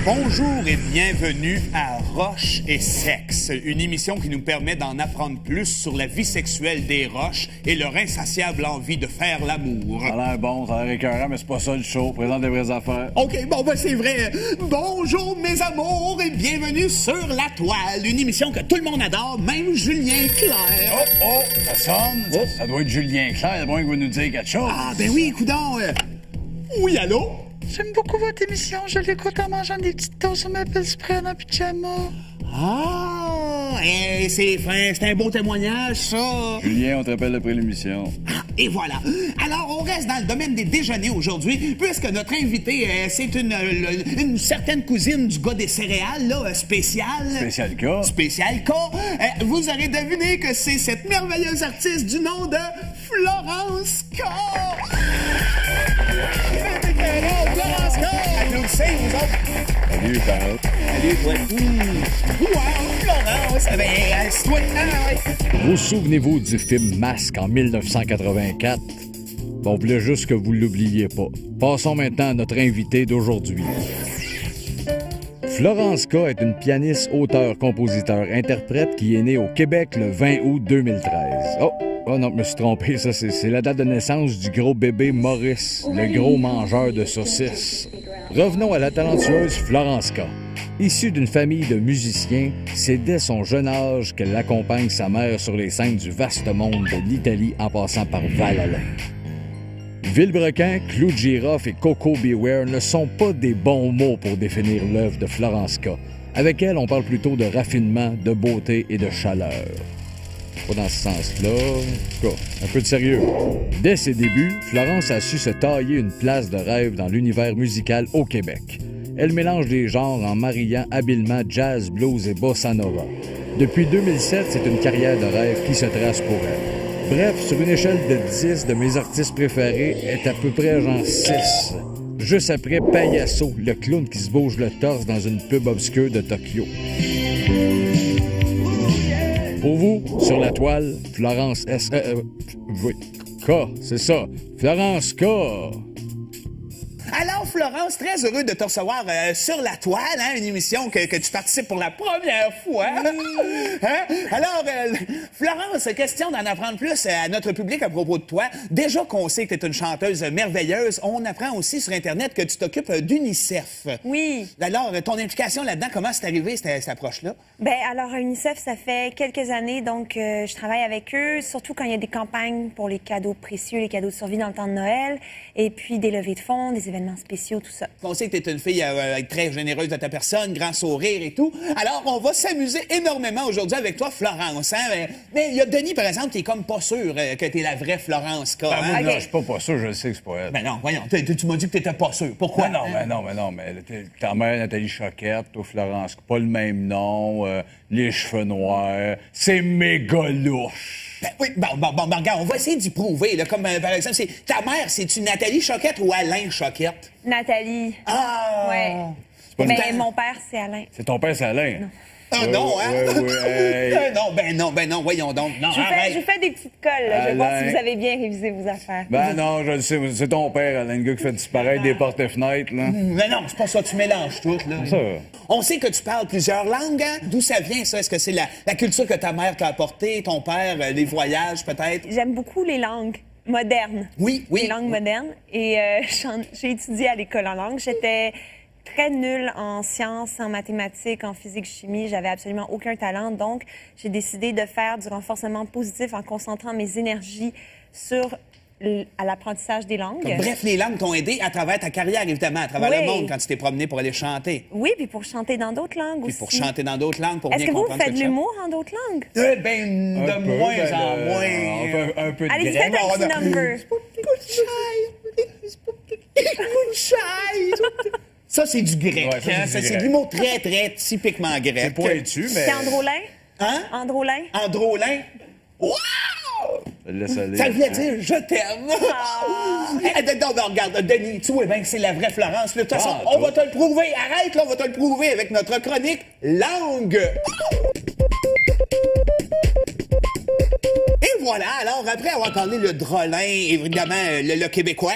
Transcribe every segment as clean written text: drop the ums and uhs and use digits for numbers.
Bonjour et bienvenue à Roches et Sexe, une émission qui nous permet d'en apprendre plus sur la vie sexuelle des roches et leur insatiable envie de faire l'amour. Ça a l'air bon, ça a l'air écœurant, mais c'est pas ça le show. Présente des vraies affaires. OK, bon, ben c'est vrai. Bonjour mes amours et bienvenue sur La Toile, une émission que tout le monde adore, même Julien Clerc. Oh, ça sonne. Oh. Ça doit être Julien Clerc, bon, il va nous dire quelque chose. Ah, ben oui, coudonc. Oui, allô? J'aime beaucoup votre émission. Je l'écoute en mangeant des petites toasts sur ma pelle spread en pyjama. Ah, c'est fin, c'est un beau témoignage, ça. Julien, on te rappelle après l'émission. Ah, et voilà. Alors, on reste dans le domaine des déjeuners aujourd'hui, puisque notre invité, c'est une certaine cousine du gars des céréales, là, spécial. Spécial cas. Spécial cas. Vous aurez deviné que c'est cette merveilleuse artiste du nom de Florence K. Florence K. Applaudissez, vous autres. Salut, Carl. Salut, toi. Wow, Florence. Ben, toi, Vous souvenez-vous du film Masque en 1984? On voulait juste que vous l'oubliez pas. Passons maintenant à notre invité d'aujourd'hui. Florence K. est une pianiste, auteure, compositeur, interprète qui est née au Québec le 20 août 2013. Oh non, je me suis trompé, ça c'est la date de naissance du gros bébé Maurice, le gros mangeur de saucisses. Revenons à la talentueuse Florence K. Issue d'une famille de musiciens, c'est dès son jeune âge qu'elle accompagne sa mère sur les scènes du vaste monde de l'Italie en passant par Val-Alain. Vilebrequin, Clou de girofle et Coco Beware ne sont pas des bons mots pour définir l'œuvre de Florence K. Avec elle, on parle plutôt de raffinement, de beauté et de chaleur. Pas dans ce sens-là. En tout cas, un peu de sérieux. Dès ses débuts, Florence a su se tailler une place de rêve dans l'univers musical au Québec. Elle mélange les genres en mariant habilement jazz, blues et bossa nova. Depuis 2007, c'est une carrière de rêve qui se trace pour elle. Bref, sur une échelle de 10 de mes artistes préférés, est à peu près genre 6. Juste après Payasso, le clown qui se bouge le torse dans une pub obscure de Tokyo. Pour vous, sur la toile, Florence S. Oui, K, c'est ça. Florence K. Alors, Florence, très heureux de te recevoir sur La Toile, hein, une émission que tu participes pour la première fois. Hein? Alors, Florence, question d'en apprendre plus à notre public à propos de toi. Déjà qu'on sait que tu es une chanteuse merveilleuse, on apprend aussi sur Internet que tu t'occupes d'UNICEF. Oui. Alors, ton implication là-dedans, comment c'est arrivé, cette approche-là? Ben alors, à UNICEF, ça fait quelques années, donc je travaille avec eux, surtout quand il y a des campagnes pour les cadeaux précieux, les cadeaux de survie dans le temps de Noël, et puis des levées de fonds, des événements spéciaux, tout ça. On sait que tu es une fille très généreuse de ta personne, grand sourire et tout. Alors, on va s'amuser énormément aujourd'hui avec toi, Florence. Hein? Mais il y a Denis, par exemple, qui est comme pas sûr que tu es la vraie Florence K. Ben, moi, hein? non, je suis pas sûr, je sais que c'est pas elle. Ben non, voyons, tu m'as dit que t'étais pas sûr. Pourquoi? Mais ta mère, Nathalie Choquette, toi, Florence, pas le même nom, les cheveux noirs, c'est méga louche. Ben oui, bon, regarde, on va essayer d'y prouver, là, comme par exemple, ta mère, c'est-tu Nathalie Choquette ou Alain Choquette? Nathalie. Ah! Ouais. Mais mon père, c'est Alain. C'est ton père, c'est Alain? Non. Ah non, hein? Hey. Non, voyons donc. Non, Je vous fais des petites colles, là. Je vais voir Alain. si vous avez bien révisé vos affaires. Ben non, je le sais, c'est ton père, Alain, le gars qui fait disparaître des portes et fenêtres, là. Mais non, c'est pas ça, tu mélanges tout, là. Ça. On sait que tu parles plusieurs langues, hein? D'où ça vient, ça? Est-ce que c'est la culture que ta mère t'a apportée, ton père, les voyages, peut-être? J'aime beaucoup les langues modernes. Oui. Les langues modernes. Et j'ai étudié à l'école en langue. J'étais très nulle en sciences, en mathématiques, en physique, chimie. J'avais absolument aucun talent. Donc, j'ai décidé de faire du renforcement positif en concentrant mes énergies sur l'apprentissage des langues. Bref, les langues t'ont aidé à travers ta carrière, évidemment, à travers Oui. le monde, quand tu t'es promené pour aller chanter. Oui, puis pour chanter dans d'autres langues Puis aussi. pour chanter dans d'autres langues, pour Est-ce bien que vous comprendre faites de ce que tu l'humour en d'autres langues? chantes. De moins en moins. Un peu de Allez, graine. faites un petit number. Ça, c'est du grec. Ouais, ça, c'est hein? du Ça, c'est grec. de l'humour très, très typiquement grec. C'est pointu, mais... C'est Androlin? Hein? Androlin? Androlin? Wow! Laisse aller. Ça voulait dire « je t'aime ». Non, non, regarde, Denis, tu vois bien que c'est la vraie Florence. De toute façon, Ah, on va te le prouver. Arrête, là, on va te le prouver avec notre chronique Langue. Et voilà, alors après avoir parlé le drôlin, évidemment, le québécois,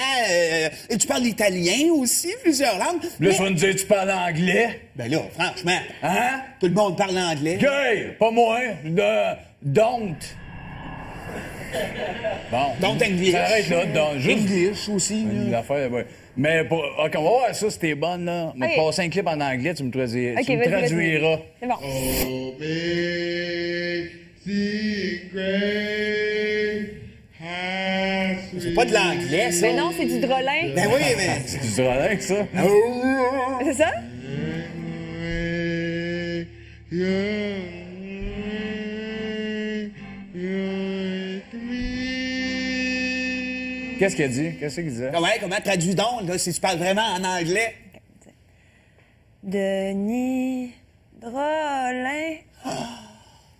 tu parles l'italien aussi, plusieurs langues. Là, tu vas me dire, tu parles anglais? Ben là, franchement, Hein? tout le monde parle anglais. Gay! Pas moi. Don't. Bon. Don't English. Ça arrête là, juste. English aussi. là. L'affaire, ouais. Mais OK, on va voir ça, si t'es bonne, là. On va te OK. passer un clip en anglais, tu me traduiras. OK, tu me vas-y, vas-y. traduiras. C'est bon. C'est pas de l'anglais, ça. Mais non, c'est du drôlin. Ben oui, mais... C'est du drôlin, ça? C'est ça? Qu'est-ce qu'il a dit? Qu'est-ce qu'il disait? Comment traduis donc, là, si tu parles vraiment en anglais? Denis Drôlin.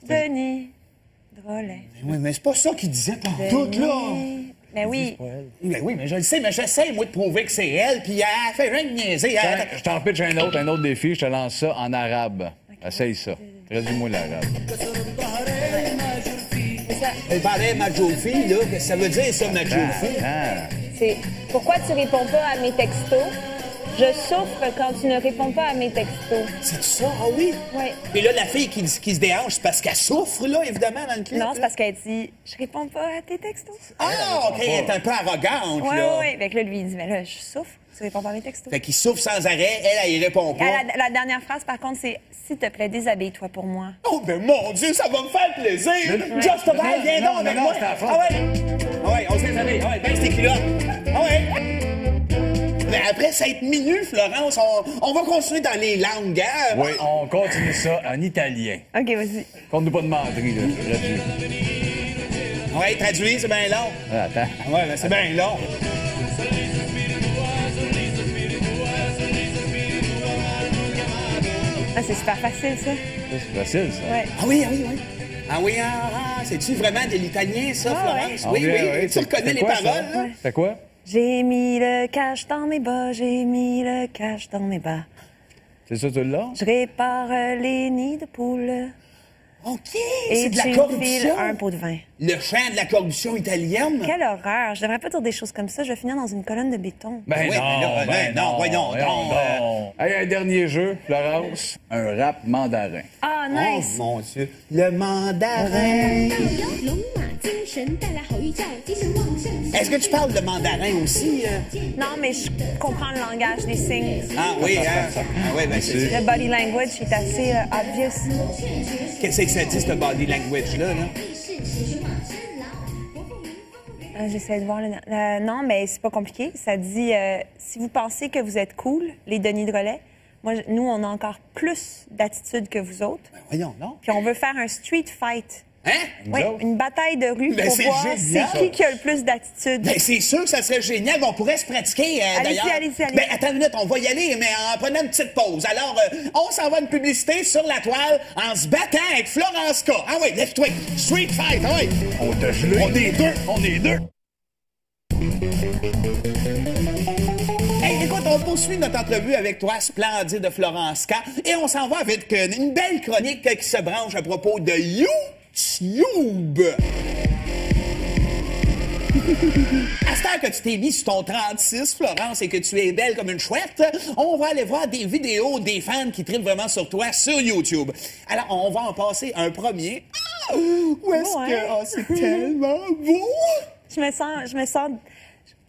Denis Drôlin. Oui, mais c'est pas ça qu'il disait tantôt, là. Ben oui. Ben oui, mais je le sais, mais j'essaie, moi, de prouver que c'est elle, puis elle fait rien de niaiser. Tiens, je t'en pitch un autre défi, je te lance ça en arabe. Essaye ça. Traduis-moi l'arabe. Elle parlait Majofi, là, qu'est-ce que ça veut dire, ça, Majofi? Ah. C'est pourquoi tu réponds pas à mes textos? Je souffre quand tu ne réponds pas à mes textos. C'est ça, ah oui? Oui. Et là, la fille qui se déhanche, c'est parce qu'elle souffre, là, évidemment, dans le clip. Non, là. c'est parce qu'elle dit je réponds pas à tes textos. Ah, OK, elle est un peu arrogante, Ouais, là. ouais, ouais. Fait que là, lui, il dit mais là, je souffre, tu réponds pas à mes textos. Fait qu'il souffre sans arrêt, elle y répond pas. La dernière phrase, par contre, c'est s'il te plaît, déshabille-toi pour moi. Oh, ben mon Dieu, ça va me faire plaisir! Just about, viens donc avec moi! c'est la Ah phrase. ouais, on s'est déshabille. Ah ouais, baisse tes culottes. Ah ouais! Mais après s'être minus, Florence, on va continuer dans les langues, hein? Oui, on continue ça en italien. OK, vas-y. Compte-nous pas de menterie, là. Traduis. Ouais, traduit, c'est bien long. Ah, attends. Ouais, mais c'est bien long. Ah, c'est super facile, ça. C'est facile, ça. Ouais. Ah oui, ah oui, oui. Ah oui, c'est-tu vraiment de l'italien, ça, Florence? Ah, Oui, oui, oui. tu reconnais C'est les quoi, ça? paroles, là? C'est quoi? J'ai mis le cash dans mes bas, j'ai mis le cash dans mes bas. C'est ça, tu l'as? Je répare les nids de poules. OK, Et c'est de la tu me files corruption. un pot de vin. Le chant de la corruption italienne. Quelle horreur! Je devrais pas dire des choses comme ça. Je vais finir dans une colonne de béton. Ben Oui, non, mais non, voyons donc, Hey, un dernier jeu, Florence. Un rap mandarin. Ah, Oh, nice! mon Dieu. Le mandarin. Est-ce que tu parles de mandarin aussi? Non, mais je comprends le langage des signes. Ah oui, hein? Ah oui, ben c'est... Le body language est assez obvious. Qu'est-ce que ça dit, ce body language-là, là? J'essaie de voir non, mais c'est pas compliqué. Ça dit si vous pensez que vous êtes cool, les Denis Drolet, nous, on a encore plus d'attitude que vous autres. Ben voyons, non? Puis on veut faire un street fight. Hein? Oui, autres? une bataille de rue Ben, pour c'est voir génial. c'est qui a le plus d'attitude. Ben, c'est sûr que ça serait génial. On pourrait se pratiquer, d'ailleurs. allez-y. Ben, attends une minute, on va y aller, mais en prenant une petite pause. Alors, on s'en va une publicité sur la toile en se battant avec Florence K. Ah oui, lève-toi. Street fight, ah oui. On t'a gelé. On est deux. On est deux. Hey, écoute, on poursuit notre entrevue avec toi, splendide Florence K. Et on s'en va avec une belle chronique qui se branche à propos de YouTube. À ce temps que tu t'es mis sur ton 36, Florence, et que tu es belle comme une chouette, on va aller voir des vidéos des fans qui trippent vraiment sur toi sur YouTube. Alors, on va en passer un premier. Ah, où est-ce Ouais. que... Oh, c'est tellement beau! Je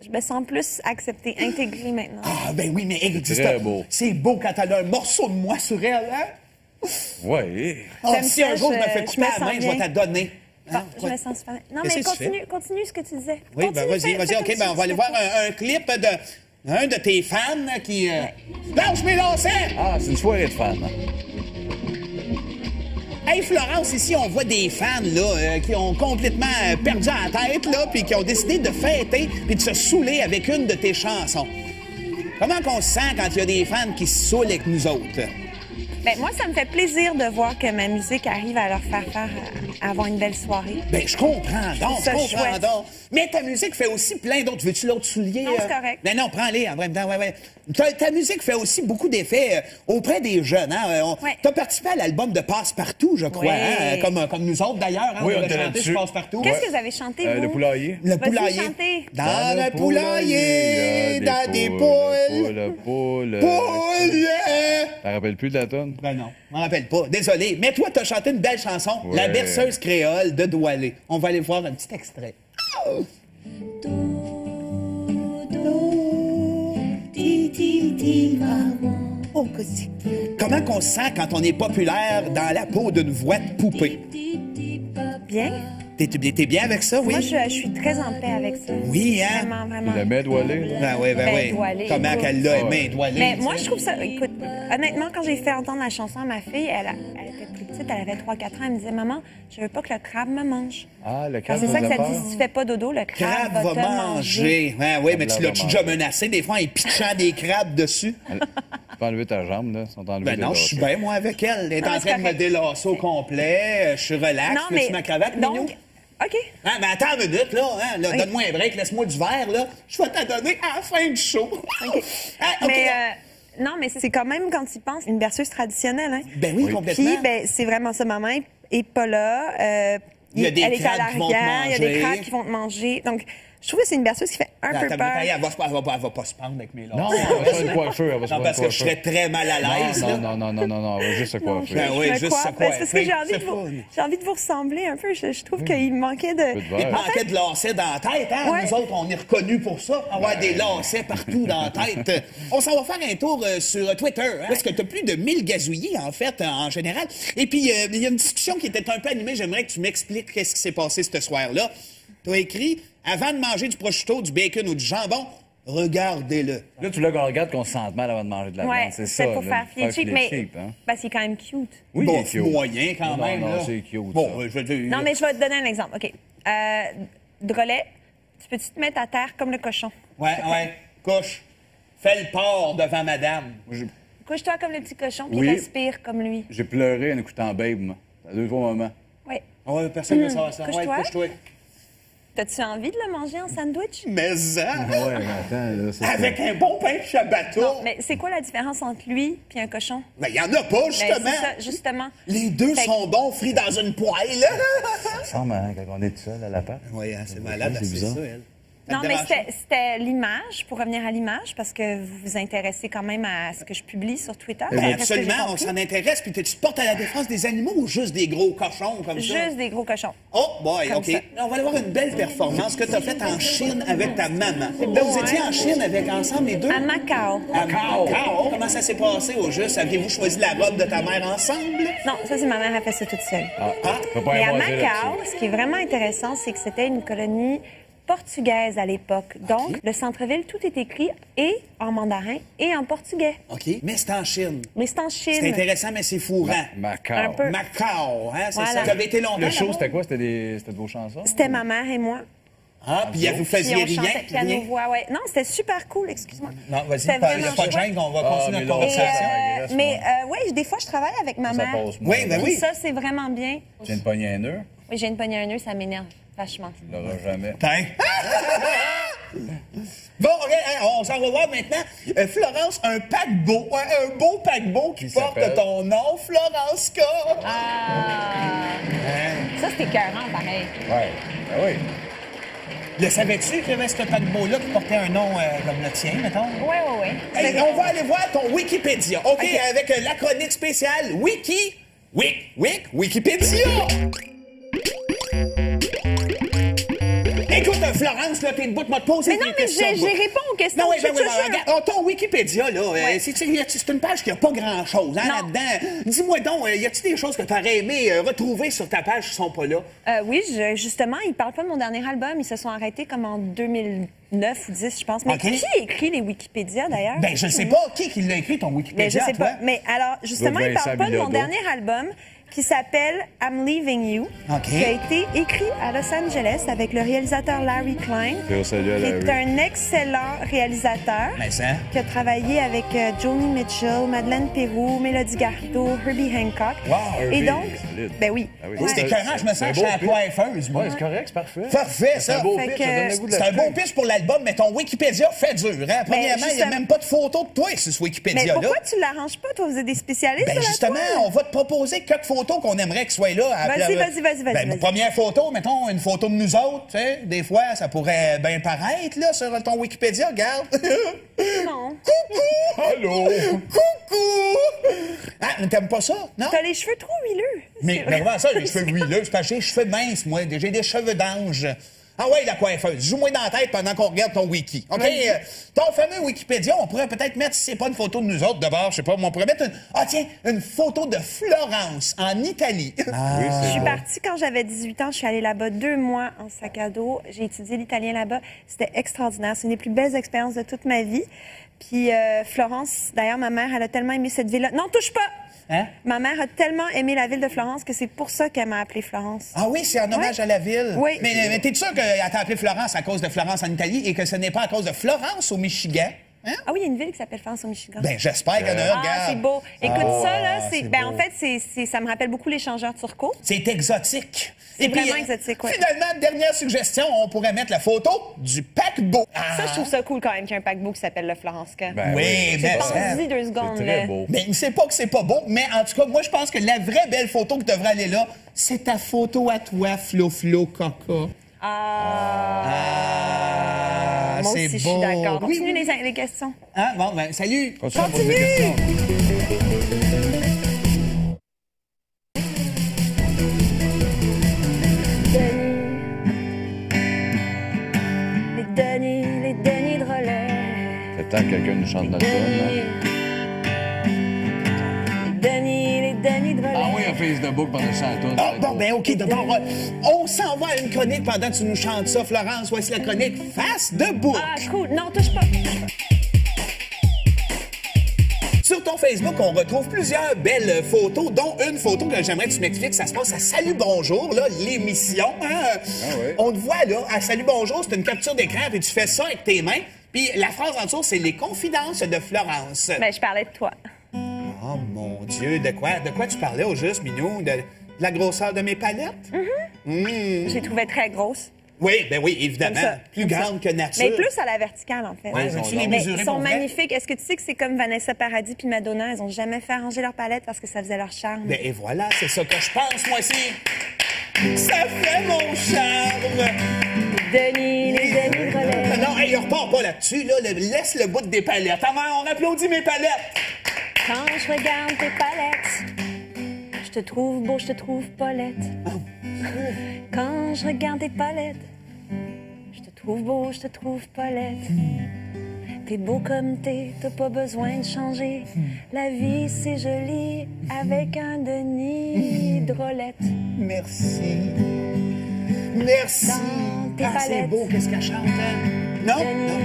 me sens plus acceptée, intégrée maintenant. Ah, ben oui, mais écoute, Très beau. c'est beau quand t'as un morceau de moi sur elle, hein? Oui. Oh, J'aime si ça, un jour je me je fais couper me la main, sens je vais bien. te la donner. Hein, Je quoi? me sens super... Non, Qu'est-ce mais que tu fais? continue ce que tu disais. Oui, ben Continue, vas-y, fais OK, comme ben on va aller voir un clip d'un de tes fans qui... Lâche mes lacets! Ah, c'est une soirée de fans. Hey, Florence, ici, on voit des fans, là, qui ont complètement perdu la tête, là, puis qui ont décidé de fêter puis de se saouler avec une de tes chansons. Comment qu'on se sent quand il y a des fans qui se saoulent avec nous autres? Ben, moi, ça me fait plaisir de voir que ma musique arrive à leur faire à avoir une belle soirée. Ben, je comprends donc, ça chouette. Mais ta musique fait aussi plein d'autres. Veux-tu l'autre soulier? Non, c'est correct. Non, prends-les en même temps. Ouais. Ta musique fait aussi beaucoup d'effets auprès des jeunes. Hein? Ouais. Tu as participé à l'album de Passe-Partout, je crois, Ouais. comme nous autres d'ailleurs. Hein? Oui, on a était chanté là-dessus. sur Passe-Partout. Qu'est-ce que vous avez chanté, vous? Le poulailler. Le Vas-y, poulailler. chantez. Dans le poulailler, dans des poules. Poules. Poules! T'en rappelles plus de la tonne? Ben non, je m'en rappelle pas. Désolé. Mais toi, t'as chanté une belle chanson, Ouais. La berceuse créole de Doualé. On va aller voir un petit extrait. Oh, cosy. Comment qu'on se sent quand on est populaire dans la peau d'une voix de poupée? Bien. T'es bien avec ça, oui? Moi, je suis très en paix avec ça. Oui, hein? Vraiment, vraiment. Le met Doualé. Ben oui, Ben, Doualé, Comment écoute. qu'elle l'a aimé, Doualé. Mais moi, je trouve ça... Écoute, honnêtement, quand j'ai fait entendre la chanson à ma fille, elle était plus petite, elle avait 3-4 ans, elle me disait « Maman, je veux pas que le crabe me mange. Ah, le » C'est ça que ça dit, si tu fais pas dodo, le crabe, Crabe va te manger. Ouais, oui, mais tu Crabe l'as-tu va déjà manger. menacé des fois en pitchant des crabes dessus? Tu peux enlever ta jambe, là. Ils sont enlevés Ben non, je suis bien, moi, avec elle. Elle est en c'est train de me correct. délasser au complet. Je suis relax. Non, Mets-tu mais... ma cravate, Minou? Donc, OK. Hein, mais attends une minute, là. Hein, là, donne-moi un break, laisse-moi du verre, là. Je vais t'en donner à la fin du show. Hein, OK, Mais... là. non, mais c'est quand même, quand tu y penses, une berceuse traditionnelle, hein? Ben oui, complètement. Puis, ben, c'est vraiment ça. Maman est pas là. Il y a des elle est à crabes qui vont te l'arrière. Il y a des manger. crabes qui vont te manger. Donc, je trouve que c'est une berceuse qui fait un peu peur. Elle va pas se prendre avec mes lats. Non, elle va se faire une coiffeur. Elle va se Non, faire parce une que je serais très mal à l'aise, là. Non, elle va juste se coiffer. Ben oui, Je me juste coiffe. ça, C'est parce que j'ai envie, c'est de vous, fun. j'ai envie de vous ressembler un peu. Je trouve qu'il me manquait de... Peu de Il te verre. manquait de lacets dans la tête, hein? Ouais. Nous autres, on est reconnus pour ça, avoir des lacets partout dans la tête. On s'en va faire un tour sur Twitter, hein? Parce que tu as plus de 1000 gazouillis, en fait, en général. Et puis, il y a une discussion qui était un peu animée. J'aimerais que tu m'expliques qu'est-ce qui s'est passé ce soir-là. Tu as écrit « Avant de manger du prosciutto, du bacon ou du jambon, regardez-le. Là, tu voulais qu'on regarde qu'on se sente mal avant de manger de la Ouais, viande. C'est ça. c'est pour là, faire filer cheap, mais cheap, hein. ben, c'est quand même cute. Oui, Bon, il est cute. moyen quand Non, même. non, là. c'est cute, Bon, ça. je veux dire... Non, mais je vais te donner un exemple. OK. Drolet, tu peux-tu te mettre à terre comme le cochon? Ouais. Couche. Fais le port devant madame. Couche-toi comme le petit cochon, puis Oui. respire comme lui. J'ai pleuré en écoutant Babe, moi. À 2-3 moments. Oui. Ouais, personne ne veut savoir ça. Ouais, Couche-toi. couche-toi. T'as-tu envie de le manger en sandwich? Mais ça, Ouais, mais attends, là, c'est... avec un bon pain de ciabatta. Non, mais c'est quoi la différence entre lui et un cochon? Ben, il y en a pas, Ben, justement. c'est ça, justement. Les deux Fait que- sont bons frits dans une poêle. Ça ressemble, hein, quand on est tout seul à la pâte. Oui, c'est malade, c'est c'est bizarre. ça, elle. Non, te mais dérange c'était l'image, pour revenir à l'image, parce que vous vous intéressez quand même à ce que je publie sur Twitter. Ben, Qu'est-ce que j'ai absolument, on compris? s'en intéresse. Puis tu te portes à la défense des animaux ou juste des gros cochons comme ça? Juste des gros cochons. Oh, boy, Comme OK. ça. On va aller voir une belle performance que tu as faite en Chine avec ta maman. Donc, vous étiez en Chine avec ensemble les deux? À Macao. À Macao. Comment ça s'est passé au juste? Aviez-vous choisi la robe de ta mère ensemble? Non, ça, c'est ma mère, elle fait ça toute seule. Ah, Faut pas Mais à imposer Macao, là-dessus. ce qui est vraiment intéressant, c'est que c'était une colonie portugaise à l'époque. Donc, le centre-ville, tout est écrit et en mandarin et en portugais. OK. Mais c'est en Chine. Mais c'est en Chine. C'est intéressant, mais c'est fourrant. Macao. Un peu. Macao, hein, c'est Voilà. ça. Tu avais été longtemps Le show, là-bas? c'était quoi? C'était de vos chansons? C'était ma mère et moi. Ah, puis vous Puis faisiez on rien? chantait piano rien? voix, ouais. Non, c'était super cool, excuse-moi. Non, vas-y, C'était il n'y a vraiment pas de chouette. gêne, on va Ah, continuer mais notre là, Et, conversation. reste-moi. mais oui, des fois, je travaille avec ma Ça mère. passe Oui, ben oui. Ça, c'est vraiment bien. Tu viens de pogner un nœud? Oui, j'ai une poignée à un nœud, ça m'énerve vachement. Tu l'auras jamais. Tiens. Bon, OK, hein, on s'en va voir maintenant. Florence, un paquebot, un beau paquebot qui porte s'appelle? ton nom, Florence K. Ah! Ça, c'était écœurant, pareil. Ouais. Ah oui. Le savais-tu qu'il y avait ce paquebot-là qui portait un nom comme le tien, mettons? Oui, oui, oui. Hey, on va aller voir ton Wikipédia, OK? Avec la chronique spéciale Wikipédia! Écoute, Florence, là, t'es debout, de te poser Mais non, des mais questions. j'ai réponds aux questions. Non, oui, je oui, te oui, jure. regarde, ton Wikipédia, là, Ouais. c'est une page qui n'a pas grand-chose hein, Non. là-dedans. Dis-moi donc, y a-t-il des choses que tu aurais aimé retrouver sur ta page qui sont pas là? Oui, justement, ils parlent pas de mon dernier album. Ils se sont arrêtés comme en 2009 ou 10, je pense. Mais OK. qui écrit les Wikipédia, d'ailleurs? Ben, je ne sais pas qui l'a écrit, ton Mais Wikipédia, je sais toi? pas. Mais alors, justement, Doit ils être parlent pas de mon Vincent dernier album qui s'appelle I'm Leaving You, OK. qui a été écrit à Los Angeles avec le réalisateur Larry Klein, Salut à qui est Larry. un excellent réalisateur, Mais ça. qui a travaillé avec Joni Mitchell, Madeleine Pérou, Mélodie Gardot, Herbie Hancock. Wow, Et Herbie, donc, solide. ben oui. Ah oui. Ouais. C'était écœurant, je me sens que je suis à la coiffeuse, moi. Ouais, c'est correct, c'est parfait. Parfait, C'est ça. un beau Fait pitch, que- ça donne le goût de C'est un l'acheter. bon pitch pour l'album, mais ton Wikipédia fait dur. Hein? Premièrement, il n'y a justement- même pas de photo de toi sur ce Mais Wikipédia-là. pourquoi tu l'arranges pas, toi? Vous êtes des spécialistes Ben de la justement, toile? on va te proposer quelques photos qu'on aimerait qu'elles soient là. Vas-y, vas-y. Ben, première photo, mettons, une photo de nous autres. Tu sais, des fois, ça pourrait bien paraître là, sur ton Wikipédia. Regarde. Non. Coucou! Allô? Coucou! Ah, mais t'aimes pas ça? Non? T'as les cheveux trop huileux. Mais comment ça, j'ai les cheveux huileux? C'est parce que j'ai les cheveux minces, moi. J'ai des cheveux d'ange. Ah ouais, la coiffeuse. Joue-moi dans la tête pendant qu'on regarde ton wiki. OK? Ton fameux Wikipédia, on pourrait peut-être mettre, si c'est pas une photo de nous autres, d'abord, je sais pas, mais on pourrait mettre une photo de Florence, en Italie. Oui, Je c'est suis bon. partie quand j'avais 18 ans. Je suis allée là-bas 2 mois en sac à dos. J'ai étudié l'italien là-bas. C'était extraordinaire. C'est une des plus belles expériences de toute ma vie. Puis Florence, d'ailleurs, ma mère, elle a tellement aimé cette ville-là. Non, touche pas! Hein? Ma mère a tellement aimé la ville de Florence que c'est pour ça qu'elle m'a appelée Florence. Ah oui, c'est en hommage à la ville. Oui. Mais t'es sûr qu'elle t'a appelé Florence à cause de Florence en Italie et que ce n'est pas à cause de Florence au Michigan? Hein? Ah oui, il y a une ville qui s'appelle Florence au Michigan. Ben, j'espère qu'il y en a un, Ah, regarde. c'est beau. Écoute, ça, là, c'est c'est. Ben, beau. en fait, ça me rappelle beaucoup l'échangeur turco. C'est exotique. C'est Et puis, vraiment exotique, ouais. Finalement, dernière suggestion, on pourrait mettre la photo du paquebot. Ah. Ça, je trouve ça cool quand même qu'il y ait un paquebot qui s'appelle le Florence. Ben Oui, mais Pense-y 2 secondes, C'est très là. beau. Mais c'est pas que c'est pas beau, mais en tout cas, moi, je pense que la vraie belle photo qui devrait aller là, c'est ta photo à toi, Flo Caca. Ah, Moi c'est aussi, je beau. suis d'accord. Oui, Continue oui. les questions. Hein? Bon, ben, salut. Continue à poser des questions. Les Denis de relais. C'est temps que quelqu'un nous chante notre tonne, là. Les Denis de relais. Ah oui, un Facebook pendant que ça tourne. Ah, bon, ben, OK, d'abord, on s'en va à une chronique pendant que tu nous chantes ça, Florence. Voici la chronique Face de bouc. Ah, cool. Non, touche pas. Sur ton Facebook, on retrouve plusieurs belles photos, dont une photo que j'aimerais que tu m'expliques. Ça se passe à Salut Bonjour, là, l'émission. Hein? oui. On te voit, là, à Salut Bonjour, c'est une capture d'écran, puis tu fais ça avec tes mains. Puis la phrase en dessous, c'est les confidences de Florence. Ben, je parlais de toi. Oh mon Dieu, de quoi tu parlais au juste, Minou? De la grosseur de mes palettes? Je les trouvais très grosses. Oui, ben oui, évidemment. Comme ça. Plus grande que nature. Mais plus à la verticale, en fait. Ouais, Ils sont tu les longs. Mais mesurais ils sont pour vrai? magnifiques. Est-ce que tu sais que c'est comme Vanessa Paradis puis Madonna? Elles ont jamais fait arranger leur palette parce que ça faisait leur charme. Ben et voilà, c'est ça que je pense, moi aussi. Ça fait mon charme! Denis, les Denis de relais. Non, hey, on repart pas là-dessus, là. Laisse le bout des palettes. On applaudit mes palettes! Quand je regarde tes palettes, je te trouve beau, je te trouve Paulette. Quand je regarde tes palettes, je te trouve beau, je te trouve Paulette. T'es beau comme t'es, t'as pas besoin de changer. La vie, c'est joli avec un Denis drôlette. Merci. Merci. Dans tes Ah, c'est palettes. beau, qu'est-ce qu'elle chante, hein? Non? Non. Denis.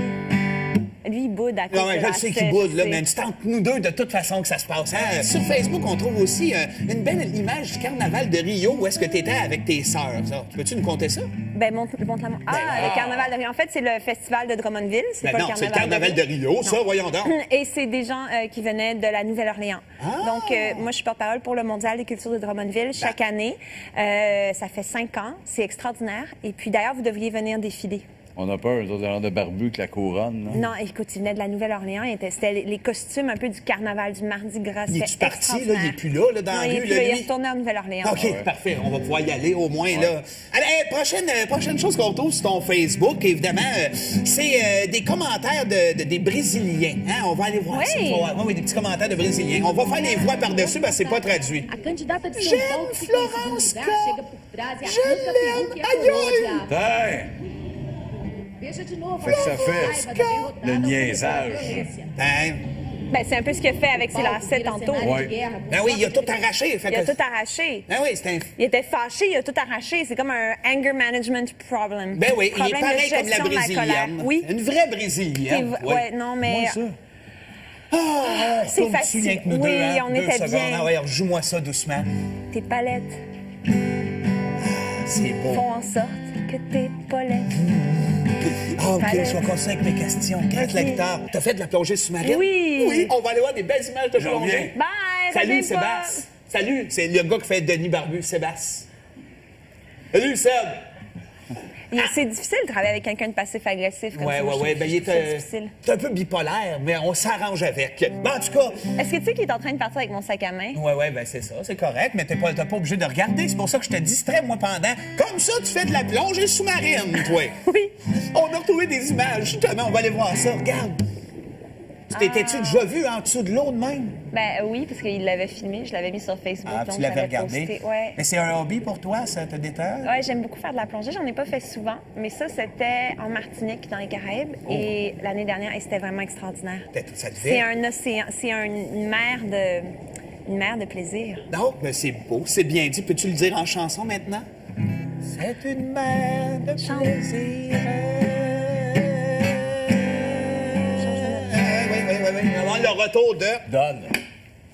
Lui, il boude à cause Non, mais de je la sais sèche, qu'il boude, là, tu sais. mais c'est entre nous deux de toute façon que ça se passe. Hein? Sur Facebook, on trouve aussi une belle image du carnaval de Rio où est-ce que tu étais avec tes sœurs. Ça. Peux-tu nous conter ça? Ben, montre-la moi. Le carnaval de Rio. En fait, c'est le festival de Drummondville. C'est Ben pas non, c'est le carnaval de Rio, ça, Non. voyons donc. Et c'est des gens qui venaient de la Nouvelle-Orléans. Donc, moi, je suis porte-parole pour le Mondial des cultures de Drummondville chaque année. Ça fait 5 ans. C'est extraordinaire. Et puis, d'ailleurs, vous devriez venir défiler. On a peur, nous autres, genre de barbu avec la couronne. Là. Non, écoute, ils venaient de la Nouvelle-Orléans. C'était les costumes un peu du carnaval, du Mardi Gras. Il est-tu parti, là? Il est plus là, dans non, la il est rue, plus là, là. Il est lui? retourné en Nouvelle-Orléans. OK, parfait. On va pouvoir y aller au moins, là. Allez, prochaine chose qu'on retrouve sur ton Facebook, évidemment, c'est des commentaires des Brésiliens. Hein? On va aller voir ça. Oui. Oui, des petits commentaires de Brésiliens. On va faire les voix par-dessus parce que c'est pas traduit. A candidata de São J'aime Paulo que ficou em Florence segundo K. lugar chega por trás e Je arranca l'aime. Peru, que é Aïe, por onde a... Hey! Veja de novo Fait que ça a fait raiva da derrotada le ao niaisage. Violência. Hein? Ben, c'est un peu ce qu'il a fait avec ses lacets tantôt. Ouais. Ben oui, il a tout arraché. Fait Il a que- tout arraché. Ben oui, c'est un... Il était fâché, il a tout arraché. C'est comme un anger management problem. Ben oui, il est Problème de pareil comme la gestion de colère. Brésilienne. Oui. Une vraie Brésilienne. C'est- ouais, non, mais. Moi, ça. Ah, C'est tourne-tu facile. rien que nous Oui, deux, hein? on 2 était secondes. bien. Ah ouais, joue-moi ça doucement. tes palettes C'est beau. font en sorte que tes polettes. Ah, OK, Palette. je vais continuer avec mes questions. Greg Ok. Lecteur, t'as fait de la plongée sous-marine? Oui. Oui, on va aller voir des belles images de Je plongée. reviens. Bye! Salut, reviens pas. Sébastien. Salut, c'est le gars qui fait Denis Barbu, Sébastien. Salut, Seb. C'est difficile de travailler avec quelqu'un de passif-agressif comme ça. Ouais, Je ben trouve il est c'est difficile. t'es un peu bipolaire, mais on s'arrange avec. Bon, en tout cas, Est-ce que tu sais qu'il est en train de partir avec mon sac à main? ouais, ben c'est ça, c'est correct, mais t'es pas obligé de regarder. C'est pour ça que je te distrais, moi, pendant. Comme ça, tu fais de la plongée sous-marine, toi. Oui. On a retrouvé des images, justement, on va aller voir ça. Regarde. T'étais-tu déjà vu en dessous de l'eau de même? Ben oui, parce qu'il l'avait filmé, je l'avais mis sur Facebook. Ah, donc tu l'avais j'avais regardé? posté. Ouais. Mais c'est un hobby pour toi, ça te déterre? Ouais, j'aime beaucoup faire de la plongée. J'en ai pas fait souvent, mais ça, c'était en Martinique, dans les Caraïbes, et l'année dernière, et c'était vraiment extraordinaire. Ça devait. C'est un océan, c'est une mer de plaisir. Non, mais c'est beau, c'est bien dit. Peux-tu le dire en chanson maintenant? C'est une mer de Chante. plaisir. Oui. Alors, le retour de... Donne.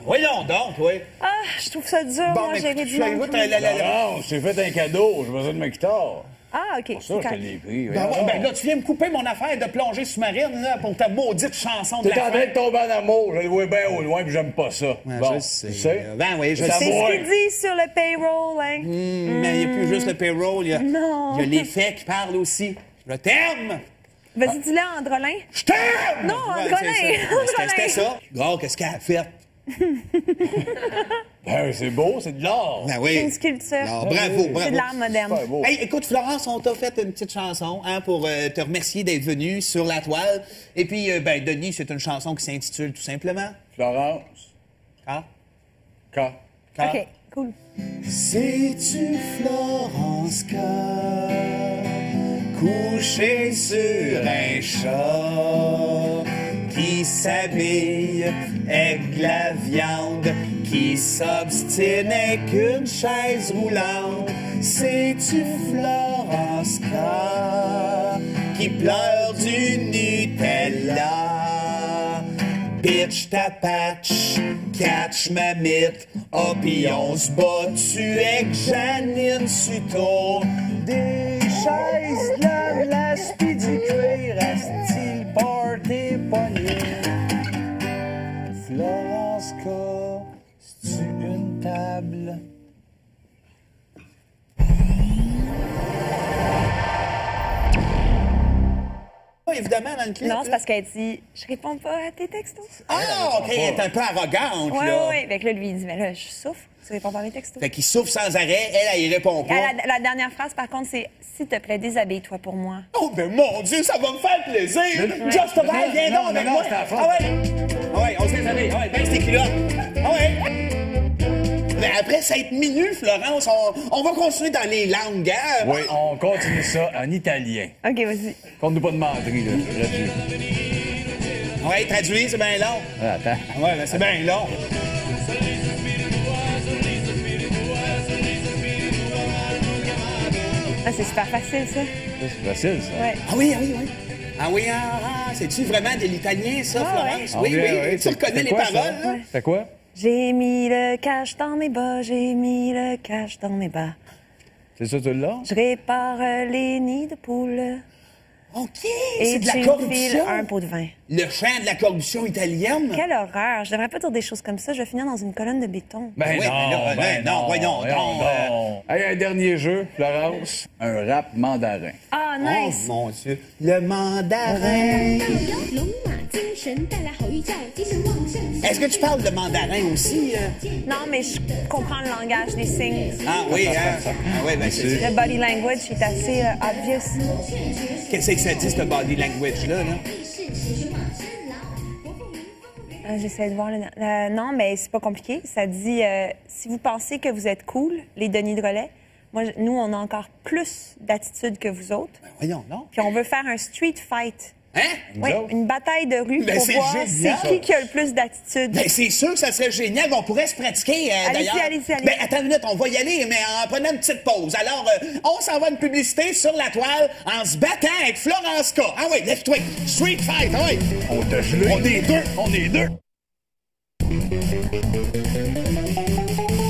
Voyons donc, oui. Ah, je trouve ça dur, moi, mais gérer écoute, du monde. écoute, Non, je t'ai fait un cadeau. J'ai besoin de ma guitare. Ah, OK. Pour ça, je te l'ai pris. Ben, ouais, ben là, tu viens me couper mon affaire de plongée sous-marine là, pour ta maudite chanson de T'es la en train de tomber en amour. Je le vois bien au loin, puis j'aime pas ça. je sais. Ben oui, je Ça sais. C'est va. ce qu'il dit sur le payroll, hein? Mais il n'y a plus juste le payroll, il y a, Non. il y a les faits qui parlent aussi. Je t'aime! Vas-y, dis-le en drôlin. Je t'aime! Non, Ouais, Androlin, c'est ça. Androlin. C'était ça. Gros, qu'est-ce qu'elle a fait? Ben, c'est beau, c'est de l'art. Ben oui. C'est une sculpture. Alors, bravo. C'est de l'art moderne. Super beau. Hey, écoute, Florence, on t'a fait une petite chanson pour te remercier d'être venu sur la toile. Et puis, Denis, c'est une chanson qui s'intitule tout simplement... Florence. Ah? Quand? OK, cool. Sais-tu, Florence K, couché sur un chat qui s'habille avec la viande, qui s'obstine avec une chaise roulante? Sais-tu, Florence K, qui pleure du Nutella? Bitch ta patch, catch ma mythe, oh pis on se bat-tu avec Janine Suto? Des chaises, de la glace, pis du cuir, asti, party pogné. Florence K, c'est-tu une table? Évidemment, dans le clip. Non, là. c'est parce qu'elle dit « Je réponds pas à tes textos. Ah, OK, elle est un peu arrogante, Ouais, là. ouais. Fait que là, lui, il dit « Mais là, je souffre. Tu réponds pas à mes textos. » Fait qu'il souffle sans arrêt, elle y répond pas. La dernière phrase, par contre, c'est « S'il te plaît, déshabille-toi pour moi. Oh, ben mon Dieu, ça va me faire plaisir! Just about, viens donc avec moi! c'est la phrase. Ah ouais! Ah ouais, on se déshabille. Ah ouais, baisse tes culottes. Ah ouais! Mais après cette minute, Florence, on va continuer dans les langues, hein? Oui, on continue ça en italien. » OK, vas-y. Compte-nous pas de menterie, là. Là-dessus. Ouais, traduit, c'est bien long. Ah, attends. Ouais, ben c'est bien long. Ah, c'est super facile, ça. C'est facile, ça. Ouais. Ah oui, ah oui, oui. Ah oui, c'est-tu vraiment de l'italien, ça, Ah, Florence? Ah, Oui, oui, tu C'est- reconnais c'est les quoi, ça? paroles, là? C'est quoi? J'ai mis le cash dans mes bas, j'ai mis le cash dans mes bas. C'est ça, tu l'as? Je répare les nids de poules. OK, Et c'est de la tu me files corruption. un pot de vin. Le chant de la corruption italienne. Quelle horreur! Je devrais pas dire des choses comme ça. Je vais finir dans une colonne de béton. Ben Oui, non, ben non, voyons donc, donc. Hey, un dernier jeu, Florence. Un rap mandarin. Ah, Oh nice! mon Dieu. Le mandarin. Est-ce que tu parles de mandarin aussi? Non, mais je comprends le langage des signes. Ah oui, hein? Ah oui, ben c'est ça. Le body language est assez obvious. Qu'est-ce que ça dit, ce body language-là? Là? J'essaie de voir non, mais c'est pas compliqué. Ça dit si vous pensez que vous êtes cool, les Denis de relais, nous, on a encore plus d'attitude que vous autres. Ben voyons, non. Puis on veut faire un street fight. Hein? Oui, une bataille de rue Ben, pour c'est voir génial. c'est qui a le plus d'attitude. Ben c'est sûr que ça serait génial. On pourrait se pratiquer, Allez-y, d'ailleurs. allez-y, allez-y. Ben attends une minute, on va y aller, mais en prenant une petite pause. Alors, on s'en va à une publicité sur la toile en se battant avec Florence K. Ah oui, lève-toi. Street fight, ah oui. On t'a gelé. On est deux. On est deux.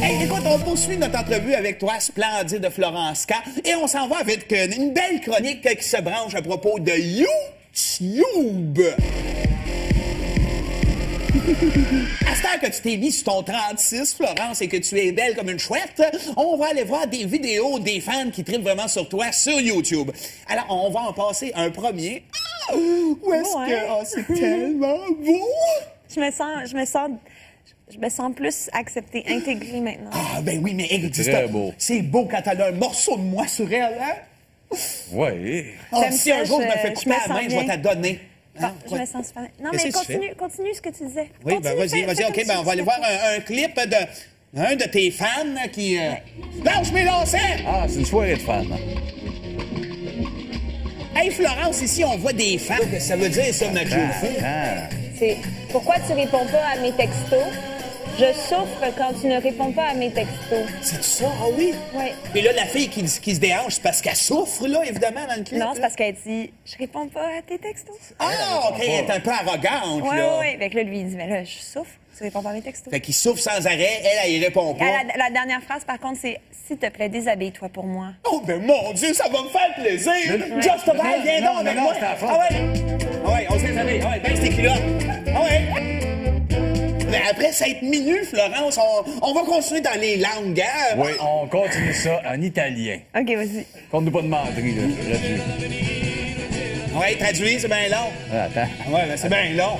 Hey, écoute, on poursuit notre entrevue avec toi, splendide Florence K. Et on s'en va avec une belle chronique qui se branche à propos de YouTube. À cette heure que tu t'es mis sur ton 36, Florence, et que tu es belle comme une chouette, on va aller voir des vidéos des fans qui trippent vraiment sur toi sur YouTube. Alors, on va en passer un premier. Ah, où est-ce Ouais. que... Oh, c'est tellement beau! Je me sens plus acceptée, intégrée maintenant. Ah, ben oui, mais écoute, Très beau. c'est beau quand elle a un morceau de moi sur elle, hein? Oui. Ah, J'aime si ça, un jour je me je fais couper me la main, sens je vais bien. te donner. Bon, Hein? je me sens super. Non, Qu'est-ce mais que tu fais? continue ce que tu disais. Oui, ben Continue, vas-y, fais vas-y. comme OK, si ben on tu va aller voir disais. un clip d'un de tes fans qui... Lâche mes lacets! Ah, c'est une soirée de fans. Hey, Florence, ici, on voit des fans. Qu'est-ce que ça veut dire, ça, notre jeu fou? Ah. C'est pourquoi tu réponds pas à mes textos? Je souffre quand tu ne réponds pas à mes textos. C'est ça? Ah oui? Oui. Et là, la fille qui se déhanche, c'est parce qu'elle souffre, là, évidemment, dans le clip. Non, là. c'est parce qu'elle dit je réponds pas à tes textos. Ah, OK, elle est un peu arrogante, Ouais, là. ouais. Fait que là, lui, il dit mais là, je souffre, tu réponds pas à mes textos. Fait qu'il souffre sans arrêt, elle y répond pas. La dernière phrase, par contre, c'est s'il te plaît, déshabille-toi pour moi. Oh, ben mon Dieu, ça va me faire plaisir! Just Bye, viens non, donc avec non, moi! c'est à la fin. Ah ouais! Ah ouais, on se déshabille. Ah ouais, baisse tes culottes. Ah ouais! Mais après cette minute, Florence, on va continuer dans les langues, hein? Oui, on continue ça en italien. OK, vas-y. Compte-nous pas de menterie, là. Là-dessus. Ouais, traduit, c'est bien long. Ah, attends. Ouais, ben c'est bien long.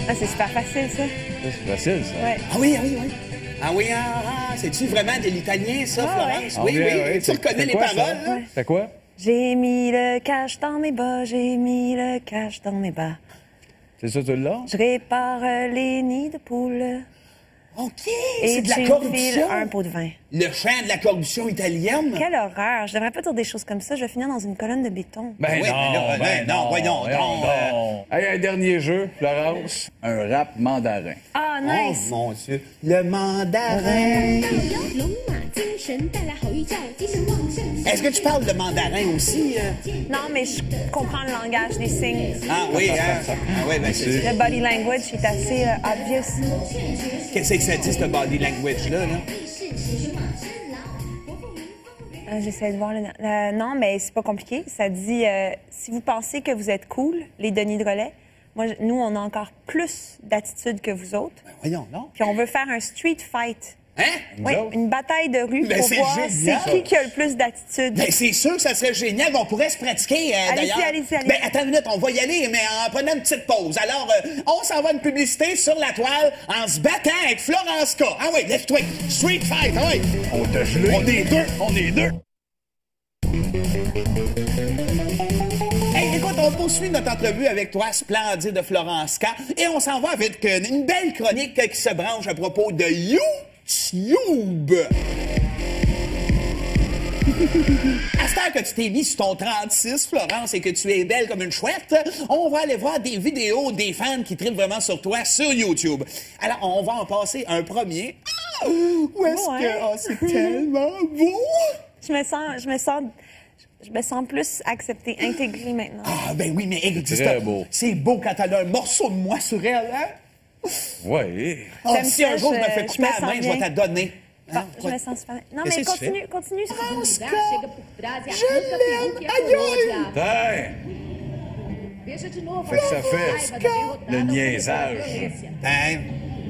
Ah, c'est super facile, ça. C'est facile, ça. Ouais. Ah oui, ah oui, oui. Ah oui, c'est-tu vraiment de l'italien, ça, Ah Florence? Ah Oui, oui, tu C'est- reconnais c'est les quoi, ça? paroles, là? C'est quoi? J'ai mis le cash dans mes bas, j'ai mis le cash dans mes bas. C'est ça, tu l'as? Je répare les nids de poules OK, et c'est de la tu me files corruption. un pot de vin. Le chant de la corruption italienne. Quelle horreur! Je devrais pas dire des choses comme ça. Je vais finir dans une colonne de béton. Ben Oui, non, mais là, non, voyons donc, donc. Hey, un dernier jeu, Florence. Un rap mandarin. Ah, Oh, nice! mon Dieu. Le mandarin. Est-ce que tu parles de mandarin aussi? Non, mais je comprends le langage des signes. Ah oui, hein? Ah oui, ben c'est... Le body language est assez obvious. Qu'est-ce que ça dit, ce body language-là, là? J'essaie de voir non, mais c'est pas compliqué. Ça dit si vous pensez que vous êtes cool, les Denis de relais, nous, on a encore plus d'attitude que vous autres. Ben, voyons, non? Puis on veut faire un street fight. Hein? Oui, autres? une bataille de rue Ben, pour c'est voir génial. c'est qui a le plus d'attitude. Ben, c'est sûr que ça serait génial. On pourrait se pratiquer, Allez-y, d'ailleurs. allez-y. Ben, attends une minute, on va y aller, mais en prenant une petite pause. Alors, on s'en va à une publicité sur la toile en se battant avec Florence K. Ah oui, lève-toi. Street fight, ah oui. On t'a gelé. On est deux. On est deux. Hey, écoute, on poursuit notre entrevue avec toi, splendide Florence K. Et on s'en va avec une belle chronique qui se branche à propos de YouTube. À cette heure que tu t'es mis sur ton 36, Florence, et que tu es belle comme une chouette, on va aller voir des vidéos des fans qui trippent vraiment sur toi sur YouTube. Alors, on va en passer un premier. Ah, où est-ce Ouais. que... Oh, c'est tellement beau! Je me sens plus acceptée, intégrée maintenant. Ah, ben oui, mais écoute, Très beau. c'est beau quand elle a un morceau de moi sur elle, hein? Oui. Ah, J'aime si ça, un jour je me je fais couper me la sens main, je vais bien. te donner. Bon, Hein? je me sens super. Non, Qu'est-ce mais que tu fais? continue ce que tu dis. Hey! Veja de novo. Fait que ça fait Raiva da derrotada le ou niaisage. violência. Hein?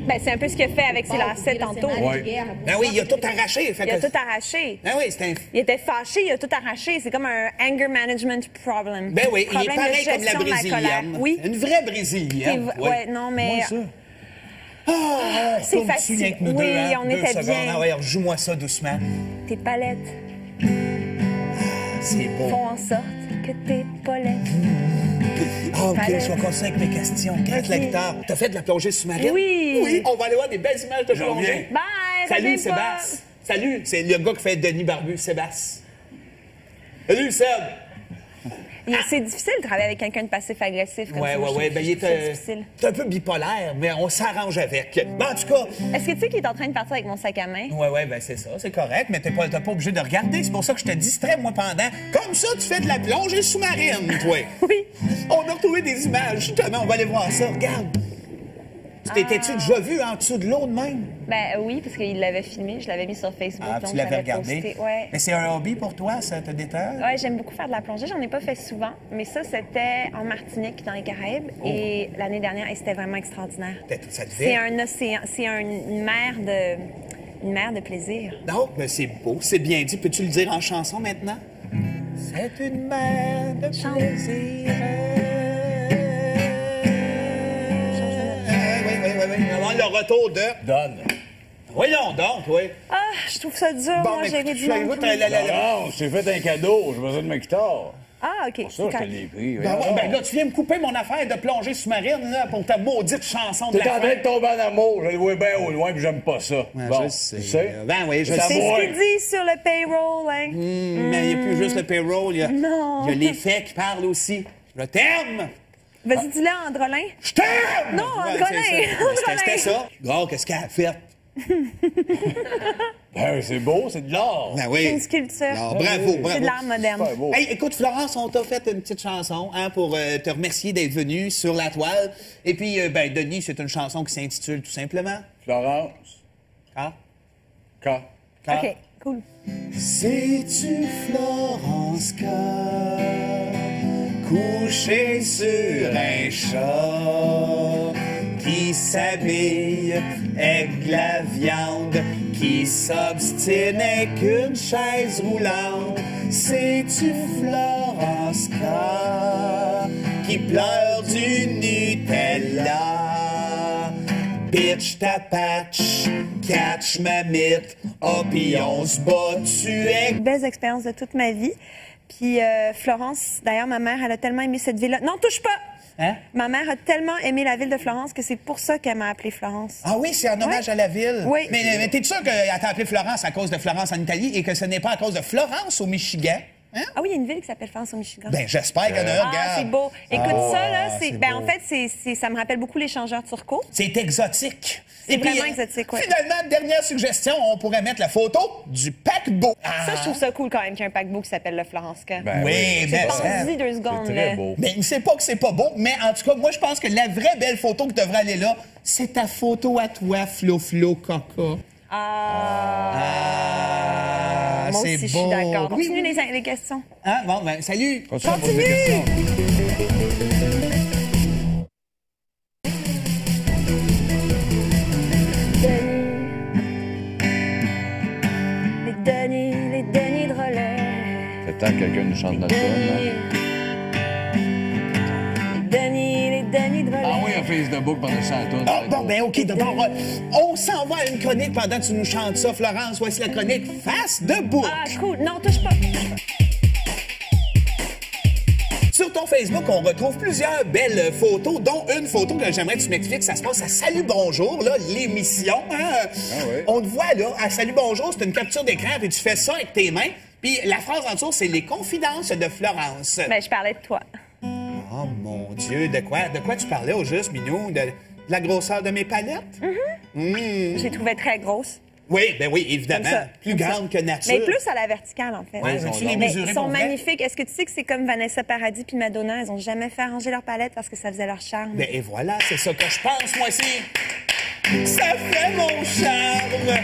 Ben, c'est un peu ce qu'il a fait avec ses lacets tantôt. Ouais. Ben oui, il a tout arraché. Fait Il a que... tout arraché. Ben oui, c'est un... Il était fâché, il a tout arraché. C'est comme un anger management problem. Ben oui, il est Problème de pareil comme la gestion de colère. brésilienne. Oui. Une vraie brésilienne. Qui- ouais, non, mais. Ah, C'est tourne-tu facile. rien que nous Oui, deux, hein? on 2 était secondes. bien. Ah ouais, joue-moi ça doucement. Tes palettes C'est beau. font en sorte que tes polettes. Ah, OK, Palette. je vais continuer avec mes questions. Gratte la Ok. guitare. T'as fait de la plongée sous-marine? Oui. Oui, on va aller voir des belles images de J'en plongée. reviens. Bye! Salut, reviens pas. Sébastien. Salut, c'est le gars qui fait Denis Barbu, Sébastien. Salut, Seb. C'est difficile de travailler avec quelqu'un de passif-agressif. Comme Ouais, ça, ouais, je ouais. trouve Ben, il que c'est est difficile. un peu bipolaire, mais on s'arrange avec. Ben, en tout cas, Est-ce que tu sais qu'il est en train de partir avec mon sac à main? ouais, ben c'est ça, c'est correct, mais t'es pas obligé de regarder. C'est pour ça que je te distrais, moi, pendant. Comme ça, tu fais de la plongée sous-marine, toi. Oui. On a retrouvé des images, justement, on va aller voir ça. Regarde. T'étais-tu déjà vu en dessous de l'eau de même? Ben oui, parce qu'il l'avait filmé, je l'avais mis sur Facebook. Ah, donc tu l'avais j'avais regardé? posté. Ouais. Mais c'est un hobby pour toi, ça te déterre? Ouais, j'aime beaucoup faire de la plongée. J'en ai pas fait souvent, mais ça, c'était en Martinique, dans les Caraïbes. Et l'année dernière, et c'était vraiment extraordinaire. Ça te C'est fait? un océan, c'est une mer de plaisir. Non, mais c'est beau, c'est bien dit. Peux-tu le dire en chanson maintenant? C'est une mer de Chante. plaisir. Oui. Avant le retour de... Donne. Voyons donc, oui. Ah, je trouve ça dur, Bon, moi, mais gérer écoute, du monde. Non, je t'ai fait un cadeau. J'ai besoin de ma guitare. Ah, OK. Pour ça, je te correct. l'ai pris. Ben, ouais, ben là, tu viens me couper mon affaire de plongée sous-marine là, pour ta maudite chanson de T'es la en fin. train de tomber en amour. Je le vois bien au loin, puis j'aime pas ça. Bon, je sais. Tu sais? Ben oui, je C'est à sais. C'est moi. ce qu'il dit sur le payroll, hein? Mais il n'y a plus juste le payroll, il y a, Non. il y a les faits qui parlent aussi. Je t'aime! Vas-y, dis-le, Androlin. Je t'aime! Non, Ouais, Androlin, c'est ça. Androlin. C'était ça. Gros, qu'est-ce qu'elle a fait? Ben, c'est beau, c'est de l'art. Ben oui. C'est une sculpture. Alors, bravo, bravo. C'est de l'art moderne. Super beau. Hey, écoute, Florence, on t'a fait une petite chanson pour te remercier d'être venue sur la toile. Et puis, ben, Denis, c'est une chanson qui s'intitule tout simplement... Florence. Ah? Quand? OK, cool. Sais-tu, Florence K, couché sur un chat qui s'habille avec la viande, qui s'obstine avec une chaise roulante? Sais-tu, Florence K, qui pleure du Nutella? Bitch ta patch, catch ma mythe, oh pis on se bat, tu es... Belles expériences de toute ma vie. Puis Florence, d'ailleurs, ma mère, elle a tellement aimé cette ville-là. Non, touche pas! Hein? Ma mère a tellement aimé la ville de Florence que c'est pour ça qu'elle m'a appelée Florence. Ah oui, c'est un hommage Ouais. à la ville. Oui. Mais t'es sûr qu'elle t'a appelé Florence à cause de Florence en Italie et que ce n'est pas à cause de Florence au Michigan? Hein? Ah oui, il y a une ville qui s'appelle Florence au Michigan. Ben, j'espère qu'il y en a un, Ah, regarde. c'est beau. Écoute, ça, là, c'est ben, beau. en fait, ça me rappelle beaucoup l'échangeur turco. C'est exotique. C'est Et puis, vraiment exotique, ouais. Finalement, dernière suggestion, on pourrait mettre la photo du paquebot. Ça, je trouve ça cool quand même qu'il y ait un paquebot qui s'appelle le Florence K. Ben Oui, ben, Pense-y 2 secondes, C'est très là. beau. Mais c'est pas que c'est pas beau, mais en tout cas, moi, je pense que la vraie belle photo qui devrait aller là, c'est ta photo à toi, Flo Coca. Ah, Moi c'est aussi, je beau. suis d'accord. Oui, Continue oui. les questions. Hein? Bon, ben, salut. Continue à poser des questions. Les Denis de relais. C'est temps que quelqu'un nous chante notre tune, Les Denis de relais. Ah oui, un Facebook pendant ça la tune. Ah, bon, ben, OK, d'abord, on s'en va à une chronique pendant que tu nous chantes ça, Florence. Voici la chronique Face de bouc. Ah, cool. Non, touche pas. Sur ton Facebook, on retrouve plusieurs belles photos, dont une photo que j'aimerais que tu m'expliques. Ça se passe à Salut Bonjour, là, l'émission. Hein? oui. On te voit, là, à Salut Bonjour, c'est une capture d'écran, puis tu fais ça avec tes mains. Puis la phrase en dessous, c'est les confidences de Florence. Ben, je parlais de toi. Oh mon Dieu, de quoi tu parlais au juste, Minou? De la grosseur de mes palettes? Je les trouvais très grosses. Oui, ben oui, évidemment. Comme ça, Plus comme ça. grande que nature. Mais plus à la verticale, en fait. Ouais, veux-tu les Mais mesurer ils sont pour vrai? magnifiques. Est-ce que tu sais que c'est comme Vanessa Paradis puis Madonna? Elles ont jamais fait arranger leur palette parce que ça faisait leur charme. Ben et voilà, c'est ça que je pense, moi aussi. Ça fait mon charme.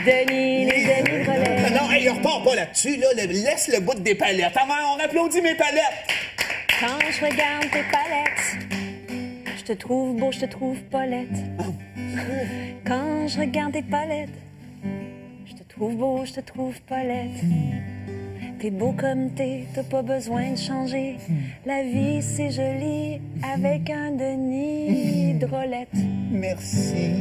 Les Denis de relais. Non, hey, on repart pas là-dessus, là. Laisse le bout des palettes. Avant, on applaudit mes palettes. Quand je regarde tes palettes, je te trouve beau, je te trouve Paulette. Quand je regarde tes palettes, je te trouve beau, je te trouve Paulette. T'es beau comme t'es, t'as pas besoin de changer. La vie, c'est joli avec un Denis drôlette. Merci.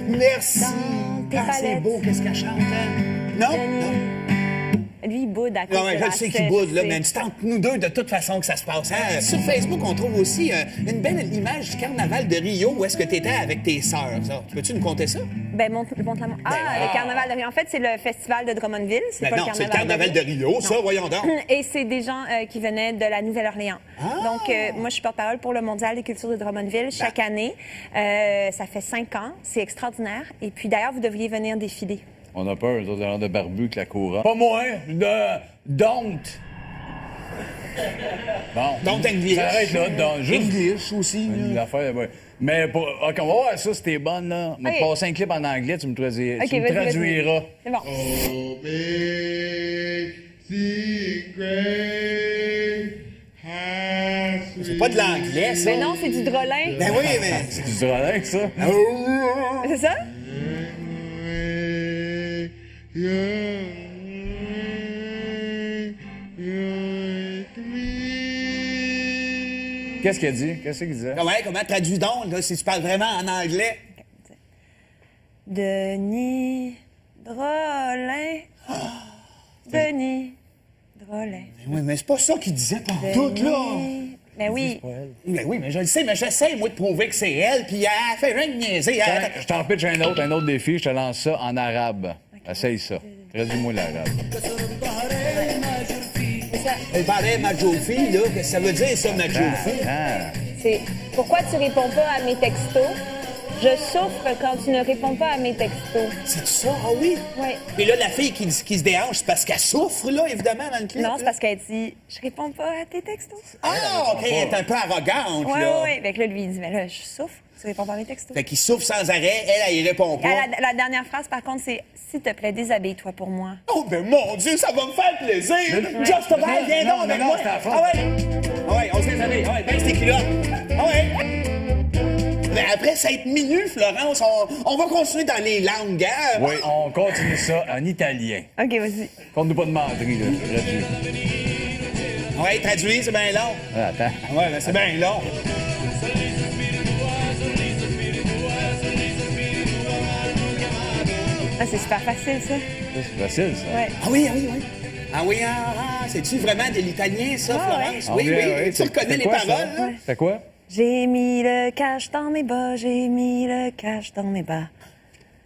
Merci. Dans tes Ah, c'est palettes. beau, qu'est-ce qu'elle chante, hein? Non? Lui, il boude à cause Non, ouais, de je la sais qu'il sèche, boude, là, c'est- mais c'est entre nous deux de toute façon que ça se passe. Hein? Sur Facebook, on trouve aussi une belle image du carnaval de Rio où est-ce que tu étais avec tes sœurs. Ça. Peux-tu nous conter ça? Ben, Mont-la-Mort. Le carnaval de Rio. En fait, c'est le festival de Drummondville. C'est Ben pas non, le c'est carnaval le carnaval de Rio, ça, voyons donc. Et c'est des gens qui venaient de la Nouvelle-Orléans. Donc, moi, je suis porte-parole pour le Mondial des cultures de Drummondville chaque année. Ça fait 5 ans. C'est extraordinaire. Et puis, d'ailleurs, vous devriez venir défiler. On a peur, nous autres, de barbu que la couronne. Pas moi, don't. Bon. Donc, English. Ça arrête là, juste English aussi. une là. affaire, ouais. Mais OK, on va voir ça, si t'es bonne, là. On va te OK. passer un clip en anglais, tu me traduiras. OK, Tu me vas-y, traduiras. C'est bon. C'est pas de l'anglais, ça. Mais non, c'est du drôlin. Ben oui, mais... Tu diras avec ça? C'est ça? Qu'est-ce qu'il a dit? Qu'est-ce qu'il disait? Comment traduis donc, là, si tu parles vraiment en anglais? Denis Drôlin. Denis Drôlin. Oui, mais c'est pas ça qu'il disait tout, là. Mais oui. Mais oui, mais je le sais, mais j'essaie, moi, de prouver que c'est elle, puis elle fait rien de niaiser. Tiens, je t'en pitch un autre défi, je te lance ça en arabe. Essaye ça. Traduis-moi l'arabe. Elle parlait Majofi, là. Qu'est-ce que ça veut dire, ça, Majofi? C'est pourquoi tu réponds pas à mes textos? Je souffre quand tu ne réponds pas à mes textos. C'est ça? Ah oui? Oui. Et là, la fille qui se déhanche, c'est parce qu'elle souffre, là, évidemment, dans le clip. Non, c'est parce qu'elle dit « Je réponds pas à tes textos. » Ah, OK, elle est un peu arrogante, Oui, là. oui, oui. Fait que là, lui, il dit « Mais là, je souffre. Tu réponds pas à mes textos. » Fait qu'il souffre sans arrêt, elle y répond pas. La dernière phrase, par contre, c'est « S'il te plaît, déshabille-toi pour moi. » Oh, ben mon Dieu, ça va me faire plaisir! Just about, viens donc avec non, moi! c'est la phrase. Ah ouais! Ah ouais, on se déshabille. Ah ouais, baisse tes culottes. Ah ouais! Mais après cette minute, Florence, on va continuer dans les langues, hein? Oui, on continue ça en italien. OK, vas-y. Compte-nous pas de menterie, là. Traduis. Ouais, traduit, c'est bien long. Attends. Ouais, mais c'est bien long. Ah, c'est super facile, ça. C'est facile, ça. Ouais. Ah oui, ah oui, oui. Ah oui, c'est-tu vraiment de l'italien, ça, Ah, Florence? Ah, Oui, oui, oui. tu reconnais les quoi, ça? paroles, là? C'est quoi? J'ai mis le cash dans mes bas, j'ai mis le cash dans mes bas.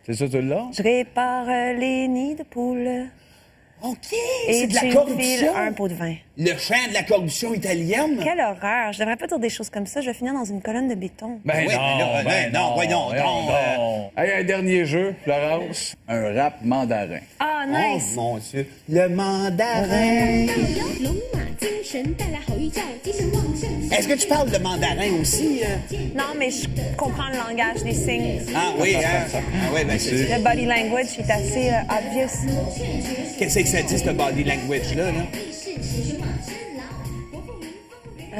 C'est ça, tu l'as? Je répare les nids de poules. OK, Et c'est de la tu me corruption. files un pot de vin. Le chant de la corruption italienne. Quelle horreur! Je devrais pas dire des choses comme ça. Je vais finir dans une colonne de béton. Ben Oui, non, voyons donc, Hey, un dernier jeu, Florence. Un rap mandarin. Ah, Oh, nice! mon Dieu. Le mandarin. Est-ce que tu parles de mandarin aussi? Non, mais je comprends le langage des signes. Ah oui, hein? Ah oui, ben c'est... Le body language est assez obvious. Qu'est-ce que ça dit, ce body language-là, là?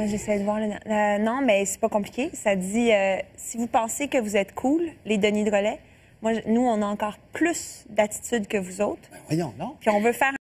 J'essaie de voir le... Non, mais c'est pas compliqué. Ça dit, si vous pensez que vous êtes cool, les Denis Drolet, nous, on a encore plus d'attitude que vous autres. Voyons, non? Puis on veut faire